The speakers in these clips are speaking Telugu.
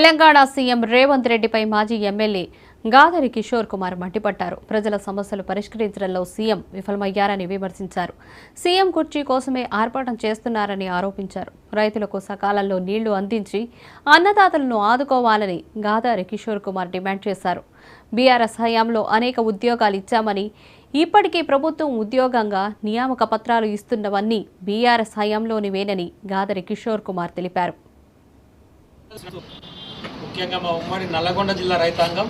తెలంగాణ సీఎం రేవంత్ రెడ్డిపై మాజీ ఎమ్మెల్యే గాదరి కిషోర్ కుమార్ మండిపడ్డారు. ప్రజల సమస్యలు పరిష్కరించడంలో సీఎం విఫలమయ్యారని విమర్శించారు. సీఎం కుర్చీ కోసమే ఆర్భాటం చేస్తున్నారని ఆరోపించారు. రైతులకు సకాలంలో నీళ్లు అందించి అన్నదాతలను ఆదుకోవాలని గాదరి కిషోర్ కుమార్ డిమాండ్ చేశారు. బీఆర్ఎస్ హయాంలో అనేక ఉద్యోగాలు ఇచ్చామని, ఇప్పటికీ ప్రభుత్వం ఉద్యోగంగా నియామక పత్రాలు ఇస్తున్నవన్నీ బీఆర్ఎస్ హయాంలోనివేనని గాదరి కిషోర్ కుమార్ తెలిపారు. ముఖ్యంగా మా ఉమ్మడి నల్లగొండ జిల్లా రైతాంగం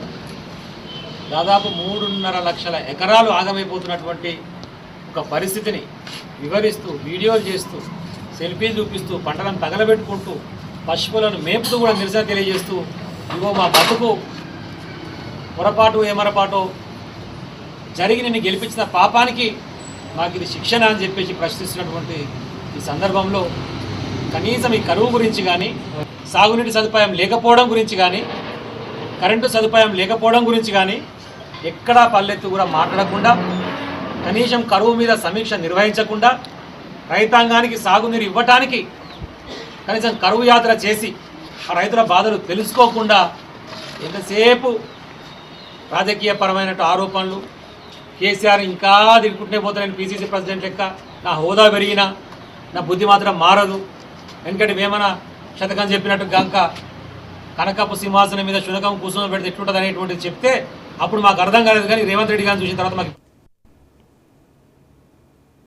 దాదాపు 3.5 లక్షల ఎకరాలు ఆగమైపోతున్నటువంటి ఒక పరిస్థితిని వివరిస్తూ, వీడియోలు చేస్తూ, సెల్ఫీలు చూపిస్తూ, పంటలను తగలబెట్టుకుంటూ, పశువులను మేపుతూ కూడా నిరసన తెలియజేస్తూ, ఇగో మా బతుకు పొరపాటు ఏమరపాటో జరిగి నిన్ను గెలిపించిన పాపానికి మాకు ఇది శిక్షణ అని చెప్పేసి ప్రశ్నిస్తున్నటువంటి ఈ సందర్భంలో కనీసం ఈ కరువు గురించి కానీ, సాగునీటి సదుపాయం లేకపోవడం గురించి కానీ, కరెంటు సదుపాయం లేకపోవడం గురించి కానీ ఎక్కడా పల్లెత్తు కూడా మాట్లాడకుండా, కనీసం కరువు మీద సమీక్ష నిర్వహించకుండా, రైతాంగానికి సాగునీరు ఇవ్వటానికి కనీసం కరువు యాత్ర చేసి ఆ రైతుల బాధలు తెలుసుకోకుండా ఎంతసేపు రాజకీయపరమైన ఆరోపణలు, కేసీఆర్ ఇంకా దిగుకుంటే పోతే నేను పీసీసీ ప్రెసిడెంట్ లెక్క నా హోదా పెరిగినా నా బుద్ధి మాత్రం మారదు, ఎందుకంటే వేమన శతకం చెప్పినట్టు గంక కనకపు సింహాసనం మీద శునకం కూర్చొని పెడితే ఎట్లుంటుంది అనేటువంటిది చెప్తే అప్పుడు మాకు అర్థం కాలేదు. కానీ రేవంత్ రెడ్డి గారిని చూసిన తర్వాత మాకు